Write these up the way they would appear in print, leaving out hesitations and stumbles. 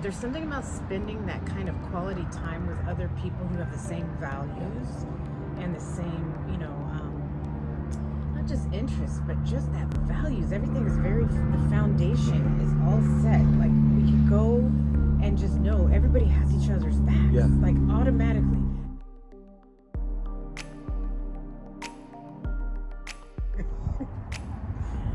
But there's something about spending that kind of quality time with other people who have the same values and the same, not just interests, but just that values. Everything is the foundation is all set. Like, we could go and just know everybody has each other's backs. Yeah. Like, automatically.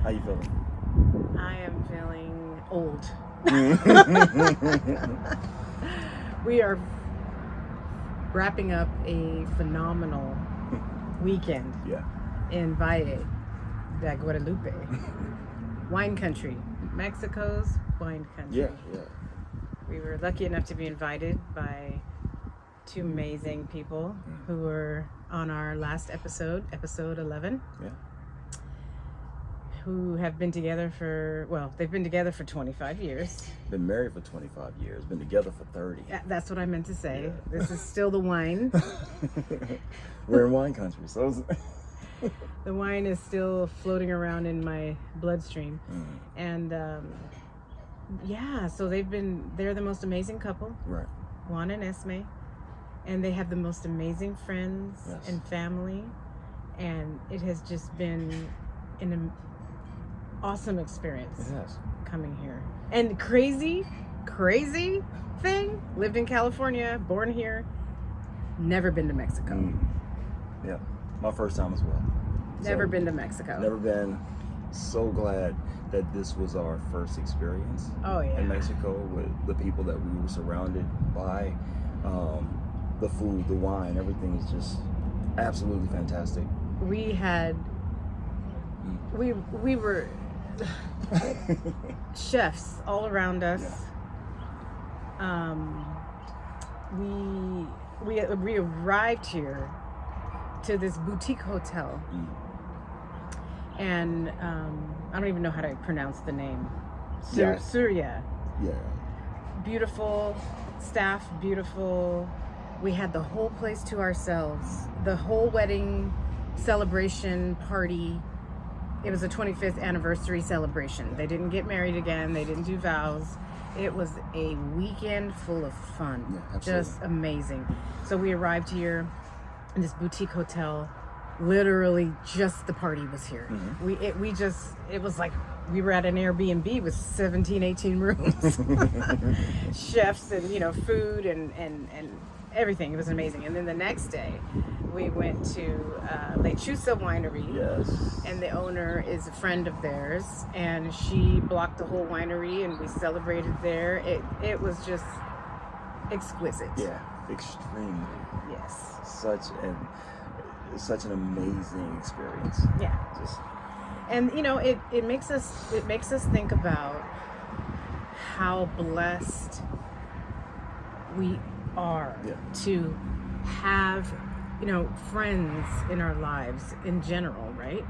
How you feeling? I am feeling old. We are wrapping up a phenomenal weekend in Valle de Guadalupe. Wine country. Mexico's wine country. Yeah. We were lucky enough to be invited by two amazing people who were on our last episode 11. Yeah. Who have been together they've been together for 25 years. Been married for 25 years. Been together for 30. That's what I meant to say. Yeah. This is still the wine. We're in wine country, so The wine is still floating around in my bloodstream. And so they're the most amazing couple. Right. Juan and Esmy. And they have the most amazing friends and family. And it has just been an awesome experience coming here. And crazy thing, lived in California, born here, never been to Mexico. Yeah, my first time as well. Never been to Mexico. Never been. So glad that this was our first experience in Mexico with the people that we were surrounded by. The food, the wine, everything is just absolutely fantastic. We were chefs all around us. We arrived here to this boutique hotel, and I don't even know how to pronounce the name. Surya. Yeah. Beautiful staff, beautiful. We had the whole place to ourselves. The whole wedding celebration party. It was a 25th anniversary celebration. They didn't get married again. They didn't do vows. It was a weekend full of fun. Yeah, just amazing. So we arrived here in this boutique hotel. Literally just the party was here. It was like we were at an Airbnb with 17, 18 rooms. Chefs and, food and everything. It was amazing. And then the next day we went to Lechuza Winery. Yes. And the owner is a friend of theirs, and she blocked the whole winery, and we celebrated there. It was just exquisite. Yeah, extremely. Yes. Such an amazing experience. Yeah. And it makes us think about how blessed we are to have friends in our lives in general, right?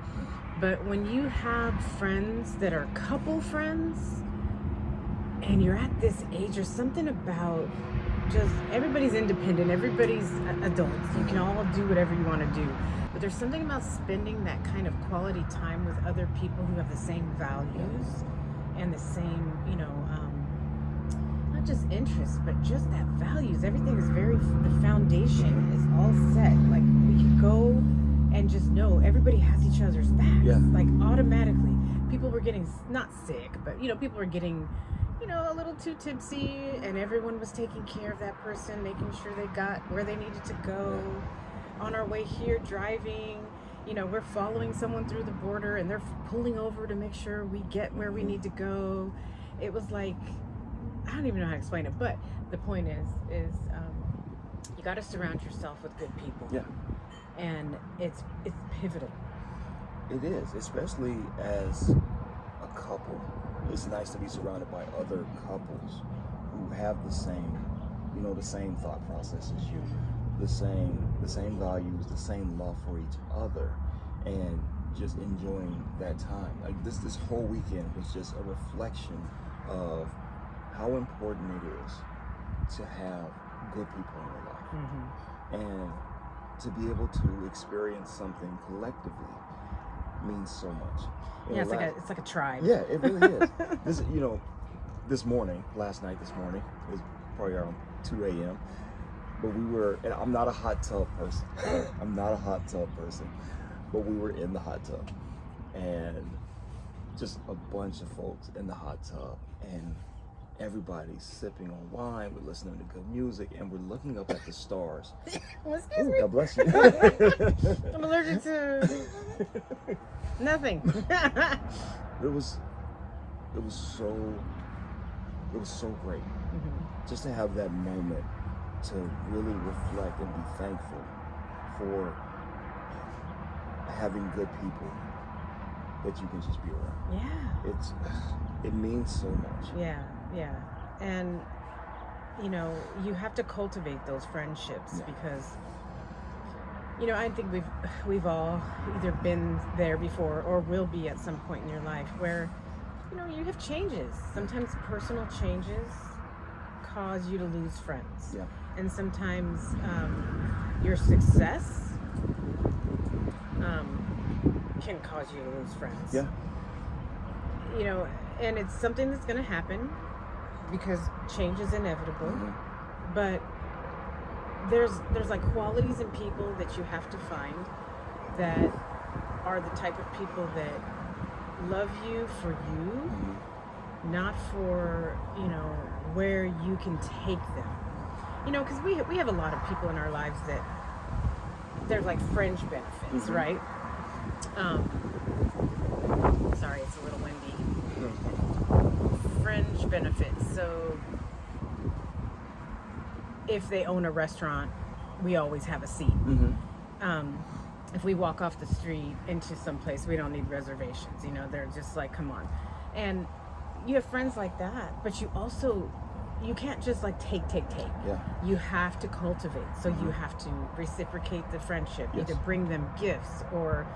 But when you have friends that are couple friends and you're at this age, there's something about just everybody's independent, everybody's adults, you can all do whatever you want to do, but there's something about spending that kind of quality time with other people who have the same values and the same not just interests, but just that values. Everything is the foundation is all set. Like, we could go and just know everybody has each other's backs. Like, automatically people were getting not sick, but people were getting a little too tipsy, and everyone was taking care of that person, making sure they got where they needed to go. On our way here, driving, we're following someone through the border, and they're pulling over to make sure we get where we need to go. It was like, I don't even know how to explain it, but the point is you got to surround yourself with good people. Yeah. And it's pivotal. It is, especially as a couple. It's nice to be surrounded by other couples who have the same thought process as you, the same values, the same love for each other, and just enjoying that time. Like this whole weekend was just a reflection of how important it is to have good people in your life, and to be able to experience something collectively means so much. Yeah, it's like a tribe. Yeah, it really is. This, last night, it was probably around 2 a.m. But and I'm not a hot tub person. But we were in the hot tub, and just a bunch of folks in the hot tub, and everybody's sipping on wine, we're listening to good music, and we're looking up at the stars. Excuse me. God bless you. I'm allergic to nothing. It was so great just to have that moment to really reflect and be thankful for having good people that you can just be around. Yeah. It means so much. Yeah. And you have to cultivate those friendships because I think we've all either been there before or will be at some point in your life where you have changes. Sometimes personal changes cause you to lose friends. Yeah. And sometimes your success can cause you to lose friends. Yeah. And it's something that's going to happen because change is inevitable. But there's like qualities in people that you have to find that are the type of people that love you for you, not for where you can take them. Because we have a lot of people in our lives that they're like fringe benefits, right? Sorry, it's a little windy. Fringe benefits. So if they own a restaurant, we always have a seat. If we walk off the street into some place, we don't need reservations. They're just like, come on. And you have friends like that, but you can't just like take. Yeah. You have to cultivate. So you have to reciprocate the friendship, either bring them gifts or,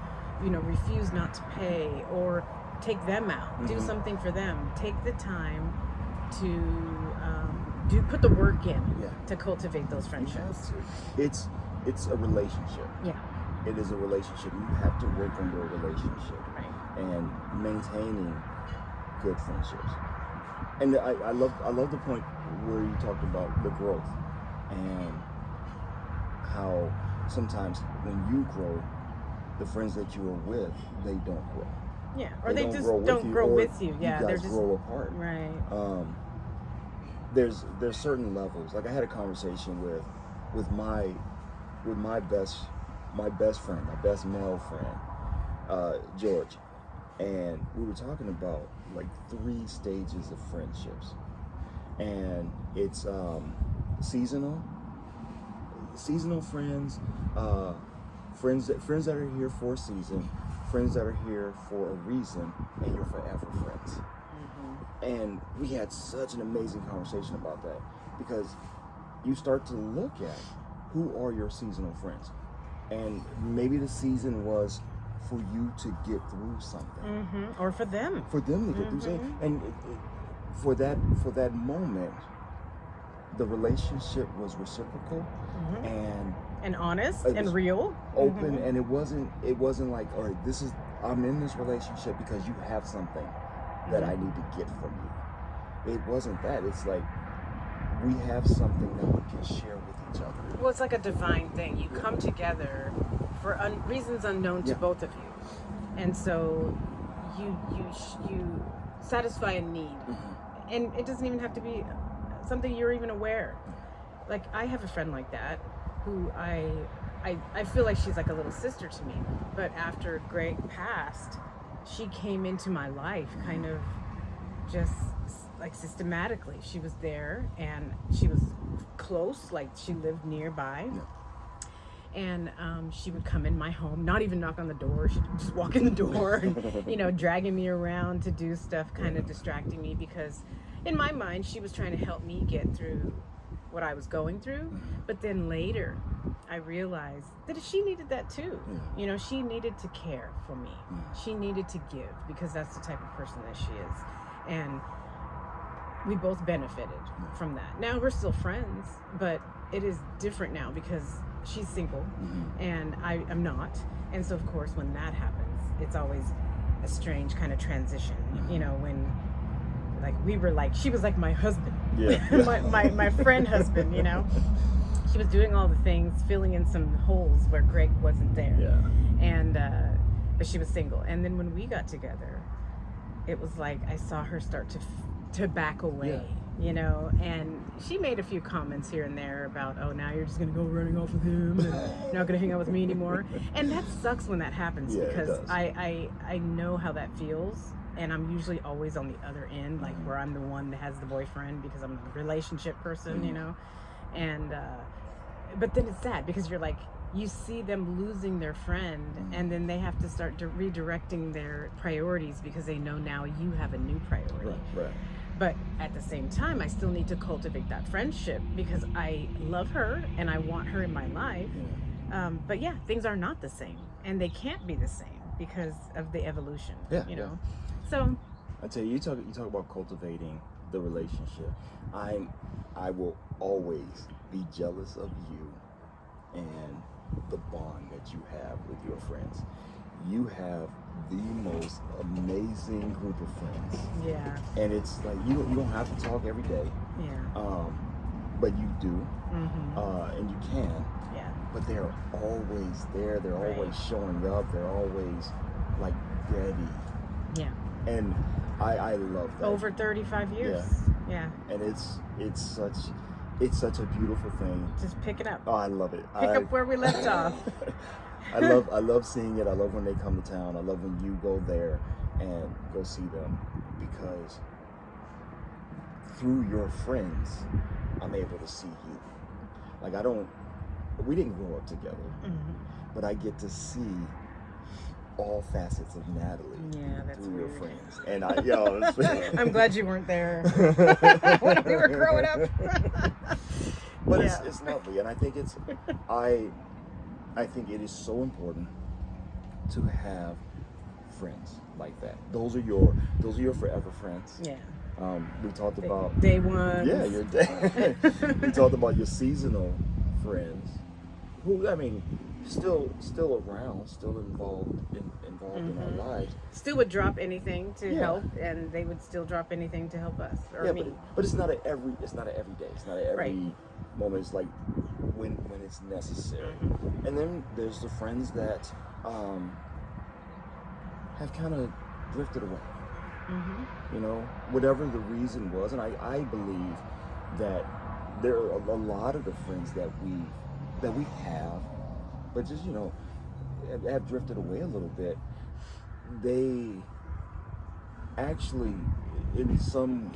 refuse not to pay or take them out, do something for them. Take the time to put the work in to cultivate those friendships. It's a relationship. Yeah. It is a relationship. You have to work on your relationship and maintaining good friendships. And I love the point where you talked about the growth and how sometimes when you grow, the friends that you are with, they don't grow. Yeah, or they just don't grow with you. Yeah, you guys they're just grow apart. Right. There's certain levels. Like I had a conversation with my best friend, my best male friend, George, and we were talking about like 3 stages of friendships, and it's seasonal friends, friends that are here for a season, friends that are here for a reason, and your forever friends. And we had such an amazing conversation about that, because you start to look at who are your seasonal friends, and maybe the season was for you to get through something, or for them to get through something, and for that moment, the relationship was reciprocal and honest and real, open, and it wasn't like, all right, I'm in this relationship because you have something that I need to get from you. It wasn't that. It's like we have something that we can share with each other. Well, it's like a divine thing. You come together for reasons unknown to both of you, and so you satisfy a need, and it doesn't even have to be something you're even aware. Like I have a friend like that who I feel like she's like a little sister to me, but after Greg passed, she came into my life kind of just like systematically. She was there and she was close, like she lived nearby. And she would come in my home, not even knock on the door. She'd just walk in the door and, dragging me around to do stuff, kind of distracting me, because in my mind, she was trying to help me get through what I was going through. But then later, I realized that she needed that too. She needed to care for me. She needed to give, because that's the type of person that she is. And we both benefited from that. Now we're still friends, but it is different now because she's single and I am not. And so of course when that happens, it's always a strange kind of transition, when like we were like, she was like my husband, Yeah. my friend husband, you know. She was doing all the things, filling in some holes where Greg wasn't there. Yeah. And but she was single. And then when we got together, it was like I saw her start to back away, you know. And she made a few comments here and there about, oh, now you're just gonna go running off with him and you're not gonna hang out with me anymore. And that sucks when that happens, because I know how that feels. And I'm usually always on the other end, like where I'm the one that has the boyfriend, because I'm a relationship person, you know. And but then it's sad, because you're like, you see them losing their friend, and then they have to start redirecting their priorities because they know now you have a new priority. Right. But at the same time, I still need to cultivate that friendship, because I love her and I want her in my life. But yeah, things are not the same, and they can't be the same because of the evolution. You know. So I tell you, you talk about cultivating the relationship. I will always be jealous of you and the bond that you have with your friends. You have the most amazing group of friends. Yeah. And it's like you don't have to talk every day. Yeah. But you do. And you can. Yeah. But they're always there. They're always showing up. They're always like ready. Yeah. And I love that. Over 35 years. Yeah. And it's such a beautiful thing. Just pick it up. Oh, I love it. Pick up where we left off. I love seeing it. I love when they come to town. I love when you go there and go see them, because through your friends, I'm able to see you. Like we didn't grow up together, but I get to see all facets of Natalie through your friends. And I'm glad you weren't there when we were growing up. But it's lovely, and I think I think it is so important to have friends like that. Those are your forever friends. Yeah. We talked about day one. Yeah, your day. We talked about your seasonal friends, who, I mean, still around, still involved in our lives. Still would drop anything to help, and they would still drop anything to help us or me. But it's not a every day. It's not a every moment. It's like when it's necessary. And then there's the friends that have kind of drifted away. You know, whatever the reason was, and I believe that there are a lot of the friends that we have, but just, you know, have drifted away a little bit. They actually, in some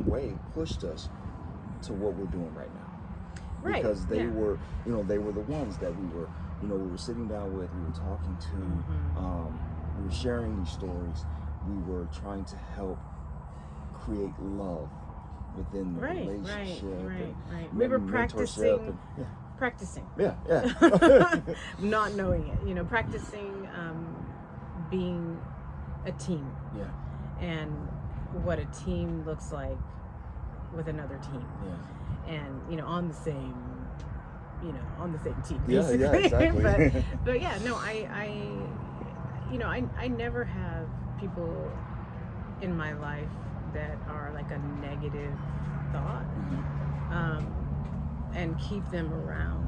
way, pushed us to what we're doing right now. Because they were, you know, they were the ones that we were sitting down with, we were talking to, we were sharing these stories, we were trying to help create love within the relationship. Right. We were practicing. Yeah. Not knowing it, you know, practicing being a team. Yeah. And what a team looks like with another team. Yeah. And, you know, on the same team, basically. Yeah, exactly. but yeah, no, I never have people in my life that are like a negative thought. And keep them around.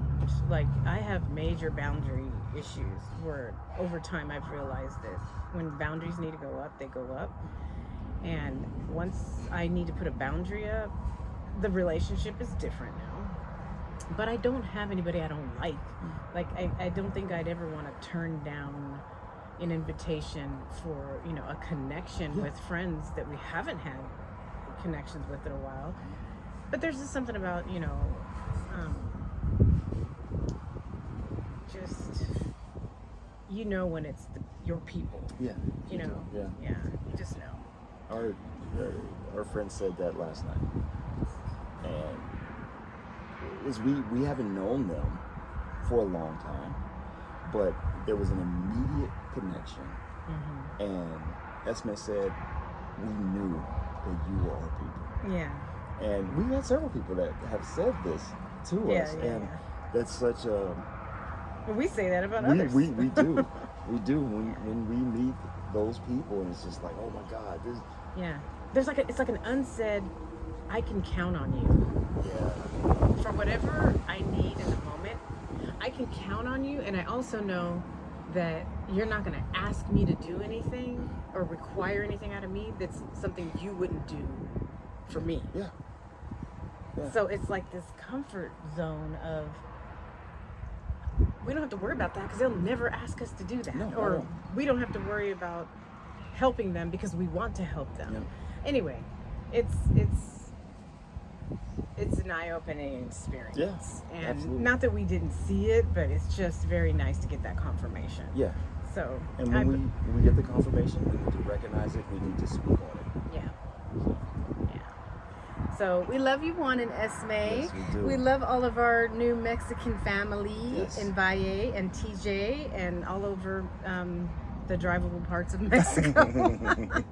Like, I have major boundary issues where over time I've realized that when boundaries need to go up, they go up. And once I need to put a boundary up, the relationship is different now. But I don't have anybody I don't like. Like, I don't think I'd ever want to turn down an invitation for, you know, a connection with friends that we haven't had connections with in a while. But there's just something about, you know, just, you know, when it's your people. Yeah. You know. Yeah. You just know. Our friend said that last night, and it was we haven't known them for a long time, but there was an immediate connection, and Esme said we knew that you were our people. Yeah. And we had several people that have said this to us, and that's such a. We say that about others. We do. We do when we meet those people, and it's just like, oh my God, this. Yeah, it's like an unsaid, I can count on you. Yeah. For whatever I need in the moment, I can count on you, and I also know that you're not going to ask me to do anything or require anything out of me that's something you wouldn't do for me. Yeah. So it's like this comfort zone of, we don't have to worry about that because they'll never ask us to do that. No, or we don't have to worry about helping them because we want to help them. Yeah. Anyway, it's an eye-opening experience. Yeah, and absolutely. Not that we didn't see it, but it's just very nice to get that confirmation. Yeah. So, and when we get the confirmation, we need to recognize it. We need to speak on it. Yeah. So we love you, Juan and Esmy. Yes, we do. We love all of our new Mexican family Yes. in Valle and TJ and all over the drivable parts of Mexico.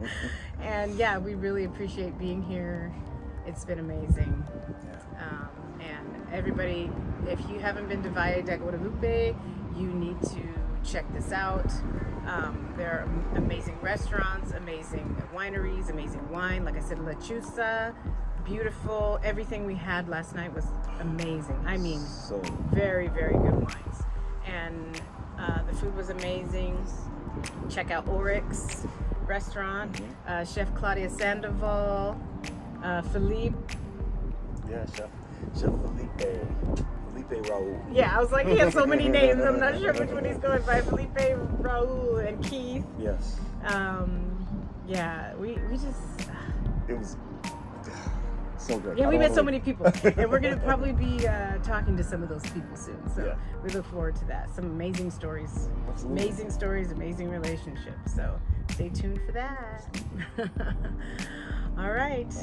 And yeah, we really appreciate being here. It's been amazing. Yeah. And everybody, if you haven't been to Valle de Guadalupe, you need to check this out. There are amazing restaurants, amazing wineries, amazing wine. Like I said, Lechuza, beautiful. Everything we had last night was amazing. I mean, So very, very good wines. And the food was amazing. Check out Oryx Restaurant, Chef Claudia Sandoval, Felipe. yeah, Chef Felipe Raul. Yeah, I was like, he has so many names. I'm not sure which one he's going by. Felipe, Raul, and Keith. Yes. Yeah, we just. It was so good. Yeah, we met so many people, and we're gonna probably be talking to some of those people soon. So Yeah. we look forward to that. Some amazing stories, Absolutely. amazing stories, amazing relationships. So stay tuned for that. All right.